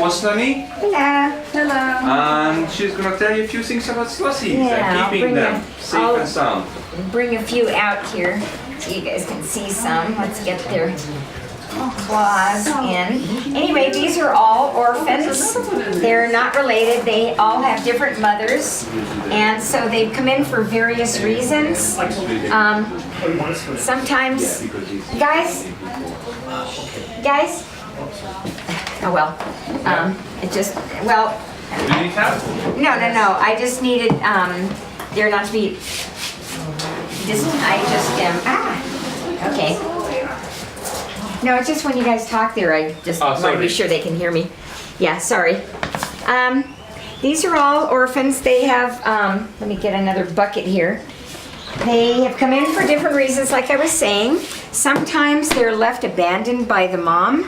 What's her name? Hello. Hello. And she's going to tell you a few things about slothies Yeah, and keeping them safe and sound. Bring a few out here so you guys can see some. Let's get their claws in. Anyway, these are all orphans. They're not related. They all have different mothers. And so they've come in for various reasons. Sometimes, guys, oh well, it just, well, Do you need help? no, I just needed, there not to be, okay. No, it's just when you guys talk there, I just want to be sure they can hear me. Yeah, sorry. These are all orphans. They have, let me get another bucket here. They have come in for different reasons, like I was saying. Sometimes they're left abandoned by the mom,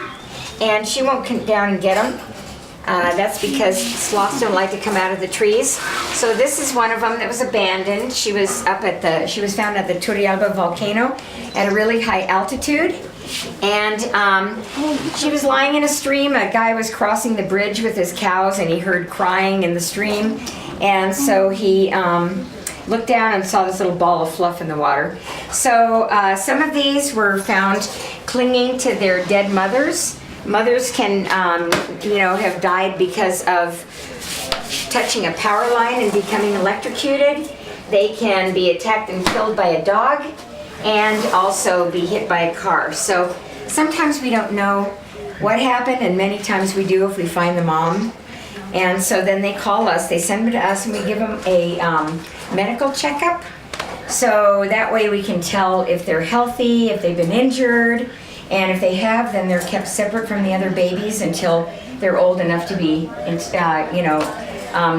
and she won't come down and get them. That's because sloths don't like to come out of the trees. So this is one of them that was abandoned. She was found at the Turrialba volcano at a really high altitude. And she was lying in a stream. A guy was crossing the bridge with his cows, and he heard crying in the stream. And so he looked down and saw this little ball of fluff in the water. So some of these were found clinging to their dead mothers. Mothers can, have died because of touching a power line and becoming electrocuted. They can be attacked and killed by a dog, and also be hit by a car. So sometimes we don't know what happened, and many times we do if we find the mom. And so then they call us, they send them to us, and we give them a medical checkup. So that way we can tell if they're healthy, if they've been injured, and if they have, then they're kept separate from the other babies until they're old enough to be,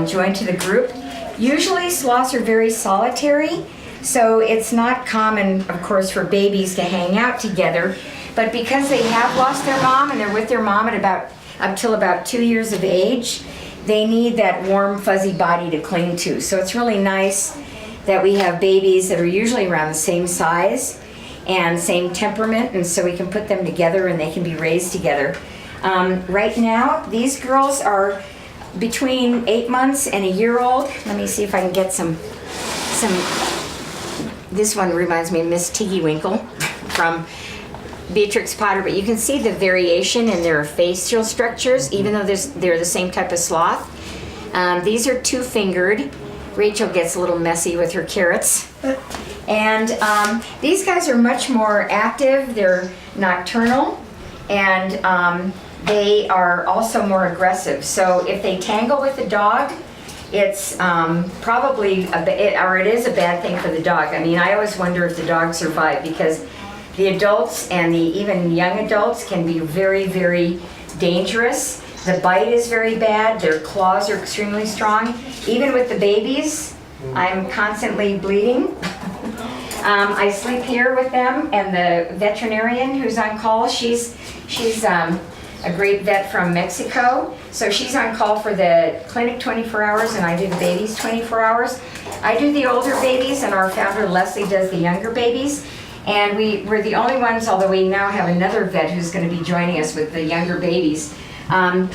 joined to the group. Usually sloths are very solitary, so it's not common, of course, for babies to hang out together. But because they have lost their mom and they're with their mom at up till about 2 years of age, they need that warm, fuzzy body to cling to. So it's really nice that we have babies that are usually around the same size and same temperament, and so we can put them together and they can be raised together. Right now, these girls are between 8 months and a year old. Let me see if I can get some. This one reminds me of Miss Tiggy Winkle from Beatrix Potter, but you can see the variation in their facial structures, even though they're the same type of sloth. These are two-fingered. Rachel gets a little messy with her carrots. And these guys are much more active. They're nocturnal, and they are also more aggressive. So if they tangle with the dog, it's probably it is a bad thing for the dog. I mean, I always wonder if the dog survived, because the adults and the even young adults can be very, very dangerous. The bite is very bad. Their claws are extremely strong. Even with the babies, I'm constantly bleeding. I sleep here with them, and the veterinarian who's on call, she's a great vet from Mexico. So she's on call for the clinic 24 hours, and I do the babies 24 hours. I do the older babies, and our founder Leslie does the younger babies. And we're the only ones, although we now have another vet who's going to be joining us with the younger babies. And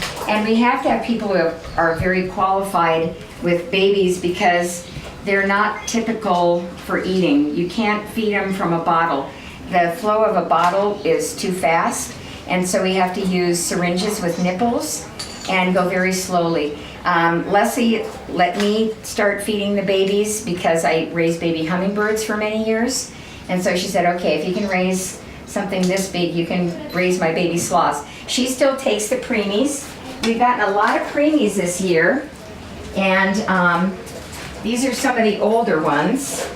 we have to have people who are very qualified with babies, because they're not typical for eating. You can't feed them from a bottle. The flow of a bottle is too fast, and so we have to use syringes with nipples and go very slowly. Leslie let me start feeding the babies because I raised baby hummingbirds for many years. And so she said, okay, if you can raise something this big, you can raise my baby sloths. She still takes the preemies. We've gotten a lot of preemies this year, and these are some of the older ones.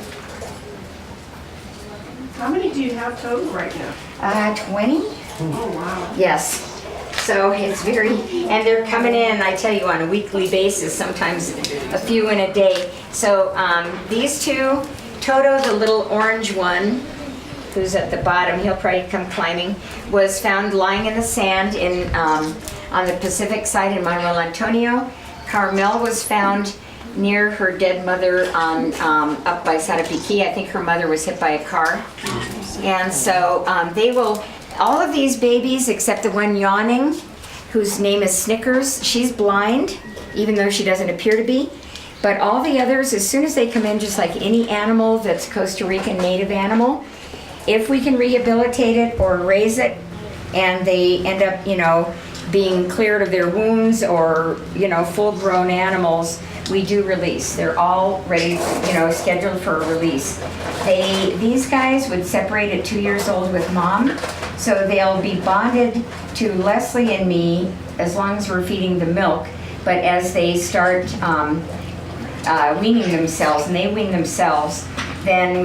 How many do you have total right now? 20. Oh, wow. Yes. So it's and they're coming in, I tell you, on a weekly basis, sometimes a few in a day. So these two, Toto, the little orange one, who's at the bottom, he'll probably come climbing, was found lying in the sand on the Pacific side in Manuel Antonio. Carmel was found near her dead mother up by Sarapiquí. I think her mother was hit by a car. And so all of these babies, except the one yawning, whose name is Snickers. She's blind, even though she doesn't appear to be. But all the others, as soon as they come in, just like any animal that's Costa Rican native animal, if we can rehabilitate it or raise it, and they end up, being cleared of their wounds or, full-grown animals, we do release. They're all ready, scheduled for release. These guys would separate at 2 years old with mom, so they'll be bonded to Leslie and me as long as we're feeding the milk. But as they start weaning themselves, and they wean themselves, then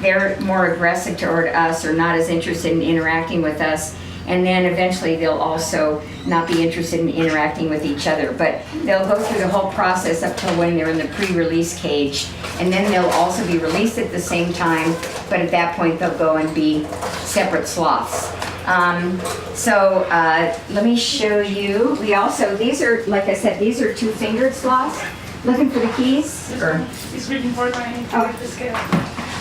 they're more aggressive toward us or not as interested in interacting with us. And then eventually they'll also not be interested in interacting with each other. But they'll go through the whole process up till when they're in the pre-release cage. And then they'll also be released at the same time, but at that point they'll go and be separate sloths. Let me show you. These are, like I said, these are two-fingered sloths. Looking for the keys? He's reading for my the scale.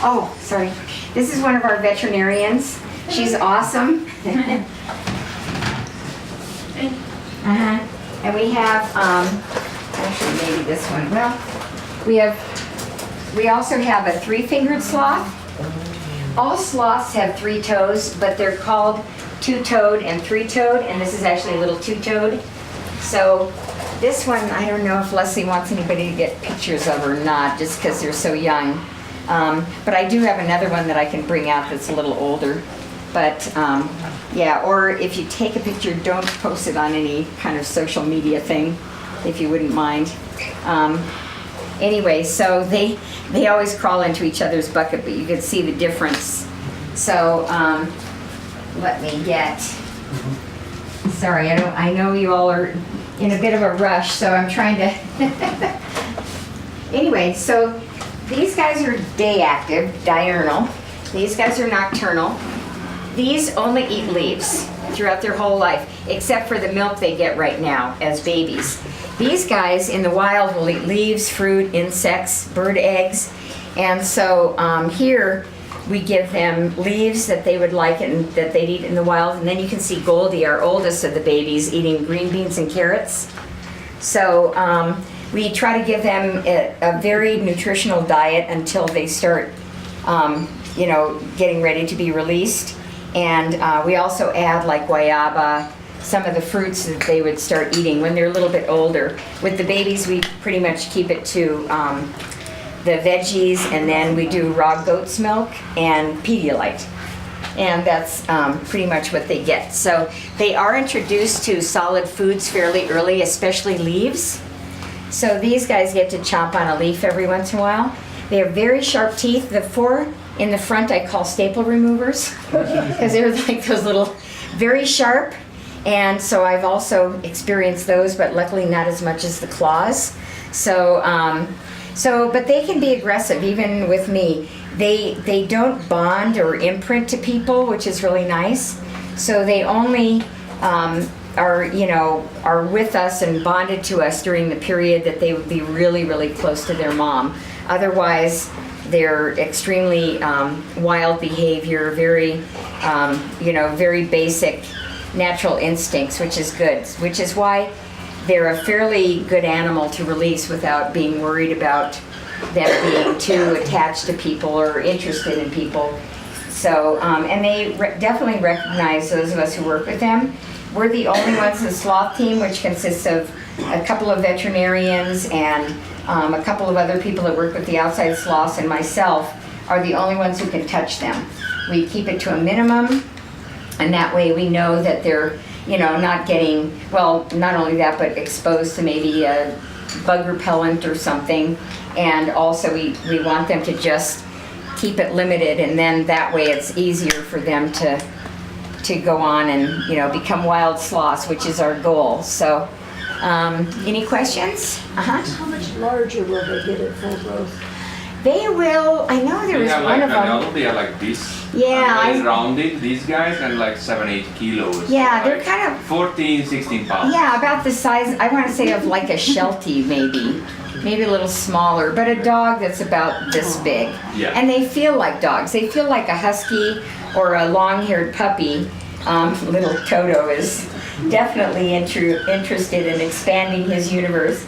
Oh, sorry. This is one of our veterinarians. She's awesome. And we have, actually maybe this one. Well, we also have a three-fingered sloth. All sloths have 3 toes, but they're called two-toed and three-toed, and this is actually a little two-toed. So this one, I don't know if Leslie wants anybody to get pictures of or not, just because they're so young. But I do have another one that I can bring out that's a little older. But yeah, or if you take a picture, don't post it on any kind of social media thing, if you wouldn't mind. Anyway, so they always crawl into each other's bucket, but you can see the difference. So let me get, sorry, I know you all are in a bit of a rush, so I'm trying to, anyway, so these guys are day active, diurnal. These guys are nocturnal. These only eat leaves throughout their whole life, except for the milk they get right now as babies. These guys in the wild will eat leaves, fruit, insects, bird eggs. And so here we give them leaves that they would like and that they'd eat in the wild. And then you can see Goldie, our oldest of the babies, eating green beans and carrots. So we try to give them a very nutritional diet until they start, getting ready to be released. And we also add like guayaba, some of the fruits that they would start eating when they're a little bit older. With the babies, we pretty much keep it to the veggies, and then we do raw goat's milk and Pedialyte. And that's pretty much what they get. So they are introduced to solid foods fairly early, especially leaves. So these guys get to chomp on a leaf every once in a while. They have very sharp teeth. The 4 in the front I call staple removers because they're like those little, very sharp. And so I've also experienced those, but luckily not as much as the claws. But they can be aggressive even with me. They don't bond or imprint to people, which is really nice. So they only are with us and bonded to us during the period that they would be really, really close to their mom. Otherwise, they're extremely wild behavior, very, very basic natural instincts, which is good, which is why they're a fairly good animal to release without being worried about them being too attached to people or interested in people. So, and they definitely recognize those of us who work with them. We're the only ones in the sloth team, which consists of a couple of veterinarians and a couple of other people that work with the outside sloths, and myself are the only ones who can touch them. We keep it to a minimum, and that way we know that they're, not getting, well, not only that, but exposed to maybe a bug repellent or something. And also we want them to just keep it limited, and then that way it's easier for them to go on and, become wild sloths, which is our goal. So, any questions? How much larger will they get at full growth? They will, I know there was one of them. They are like this. Yeah. Very rounded, these guys, and like 7-8 kilos. Yeah, they're like kind of 14-16 pounds. Yeah, about the size, I want to say of like a Sheltie maybe a little smaller, but a dog that's about this big. Yeah. And they feel like dogs. They feel like a husky or a long-haired puppy. Little Toto is definitely interested in expanding his universe.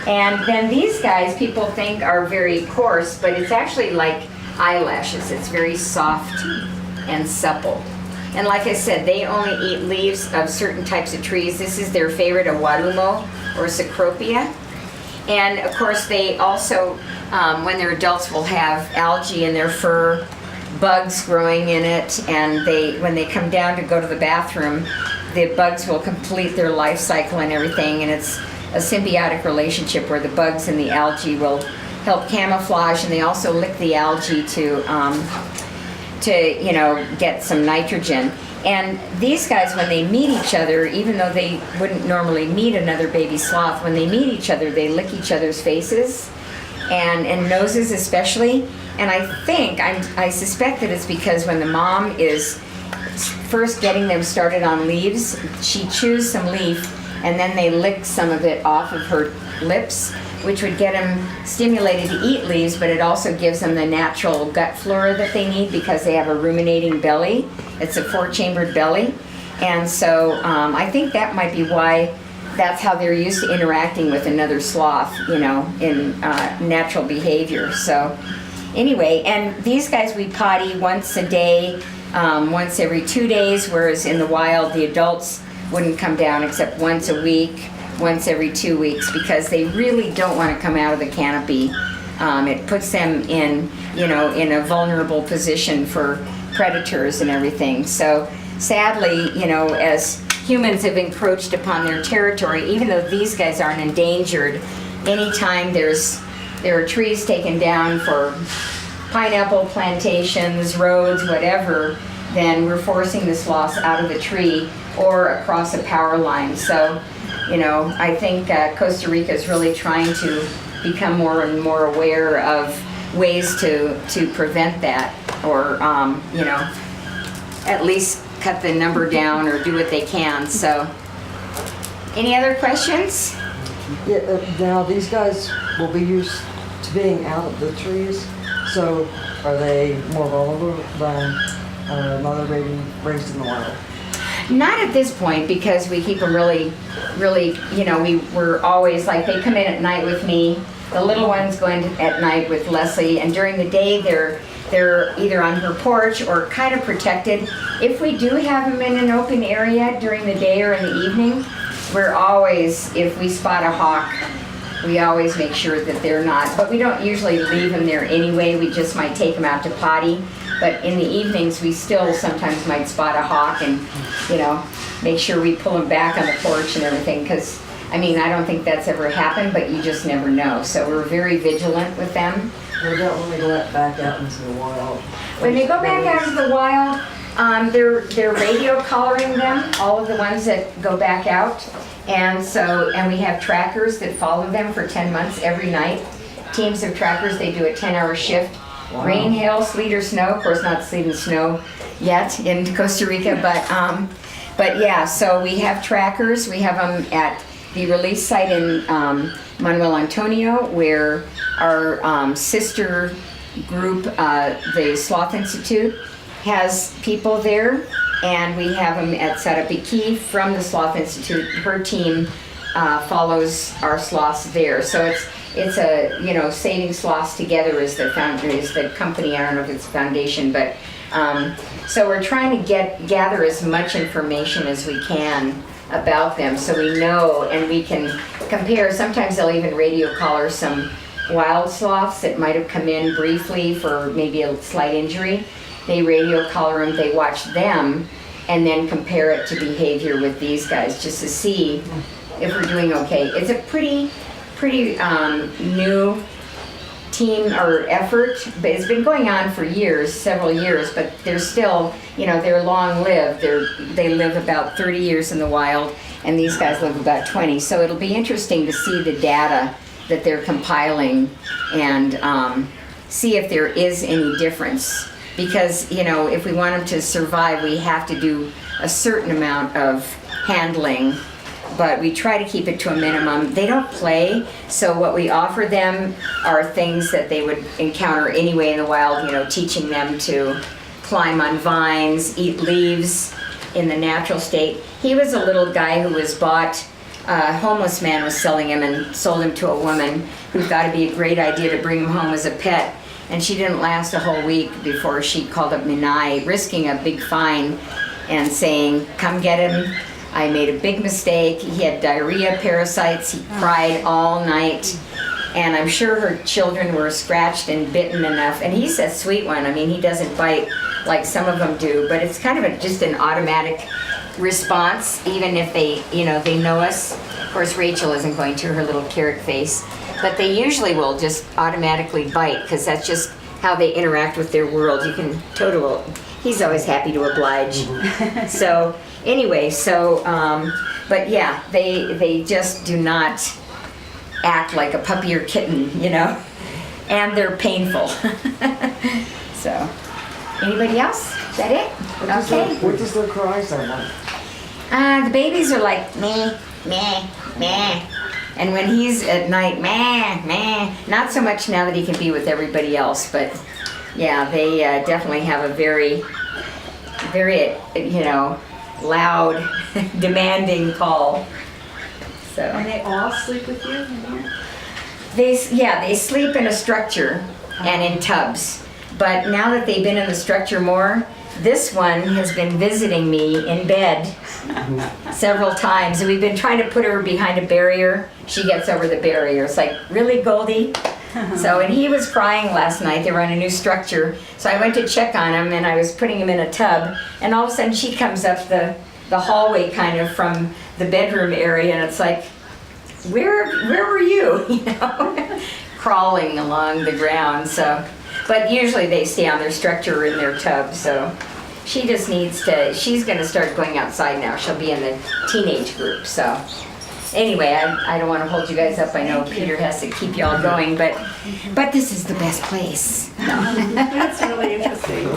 And then these guys, people think are very coarse, but it's actually like eyelashes. It's very soft and supple. And like I said, they only eat leaves of certain types of trees. This is their favorite, a warumo or cecropia. And of course, they also, when they're adults, will have algae in their fur, bugs growing in it, and when they come down to go to the bathroom, the bugs will complete their life cycle and everything, and it's a symbiotic relationship where the bugs and the algae will help camouflage, and they also lick the algae to get some nitrogen. And these guys, when they meet each other, even though they wouldn't normally meet another baby sloth, when they meet each other, they lick each other's faces and noses especially. And I suspect that it's because when the mom is first getting them started on leaves, she chews some leaf and then they lick some of it off of her lips, which would get them stimulated to eat leaves, but it also gives them the natural gut flora that they need because they have a ruminating belly. It's a 4-chambered belly. And so I think that might be why that's how they're used to interacting with another sloth, in natural behavior. So anyway, and these guys we potty once a day, once every 2 days, whereas in the wild the adults wouldn't come down except once a week, once every 2 weeks, because they really don't want to come out of the canopy. It puts them in a vulnerable position for predators and everything. So sadly, as humans have encroached upon their territory, even though these guys aren't endangered, anytime there are trees taken down for pineapple plantations, roads, whatever, then we're forcing the sloths out of the tree or across a power line. So, I think Costa Rica is really trying to become more and more aware of ways to prevent that, or, at least cut the number down or do what they can. So, any other questions? Yeah, now these guys will be used to being out of the trees, so are they more vulnerable than mother baby raised in the wild? Not at this point, because we keep them really, we're always like, they come in at night with me. The little ones go in at night with Leslie, and during the day they're either on her porch or kind of protected. If we do have them in an open area during the day or in the evening, we're always, if we spot a hawk, we always make sure that they're not, but we don't usually leave them there anyway. We just might take them out to potty. But in the evenings, we still sometimes might spot a hawk and, make sure we pull them back on the porch and everything, because, I don't think that's ever happened, but you just never know. So we're very vigilant with them. What about when they go back out into the wild? When they go back out into the wild, they're radio collaring them, all of the ones that go back out. And we have trackers that follow them for 10 months every night. Teams of trackers, they do a 10-hour shift. Wow. Rain, hail, sleet, or snow. Of course, not sleet and snow yet in Costa Rica, but yeah. So we have trackers. We have them at the release site in Manuel Antonio, where our sister group, the Sloth Institute, has people there, and we have them at Sarapiki from the Sloth Institute. Her team follows our sloths there. So it's a, Saving Sloths Together is the company. I don't know if it's a foundation, but so we're trying to gather as much information as we can about them, so we know and we can compare. Sometimes they'll even radio collar some wild sloths that might have come in briefly for maybe a slight injury. They radio collar them, they watch them, and then compare it to behavior with these guys just to see if we're doing okay. It's a pretty new team or effort, but it's been going on for years, several years, but they're still, they're long lived. They live about 30 years in the wild, and these guys live about 20. So it'll be interesting to see the data that they're compiling and see if there is any difference. Because, if we want them to survive, we have to do a certain amount of handling, but we try to keep it to a minimum. They don't play, so what we offer them are things that they would encounter anyway in the wild, teaching them to climb on vines, eat leaves, in the natural state. He was a little guy who was bought, a homeless man was selling him and sold him to a woman who thought it'd be a great idea to bring him home as a pet. And she didn't last a whole week before she called up Minai, risking a big fine and saying, come get him. I made a big mistake. He had diarrhea, parasites. He cried all night. And I'm sure her children were scratched and bitten enough. And he's a sweet one. I mean, he doesn't bite like some of them do, but it's kind of just an automatic response, even if they, they know us. Of course, Rachel isn't going to, her little carrot face. But they usually will just automatically bite because that's just how they interact with their world. You can he's always happy to oblige. So anyway, but yeah, they just do not act like a puppy or kitten, and they're painful. So, anybody else? Is that it? Okay. What does their cry sound like? The babies are like meh, meh, meh. And when he's at night, meh, meh. Not so much now that he can be with everybody else, but yeah, they definitely have a very, very, loud, demanding call. So. And they all sleep with you in here? They sleep in a structure and in tubs. But now that they've been in the structure more, this one has been visiting me in bed several times. And we've been trying to put her behind a barrier. She gets over the barrier. It's like, really, Goldie? So, and he was crying last night. They were on a new structure. So I went to check on him and I was putting him in a tub. And all of a sudden she comes up the hallway kind of from the bedroom area, and it's like, where were you? Crawling along the ground. So, but usually they stay on their structure or in their tub. So she just needs to. She's going to start going outside now. She'll be in the teenage group. So anyway, I don't want to hold you guys up. I know Peter has to keep you all going, but this is the best place. That's really interesting.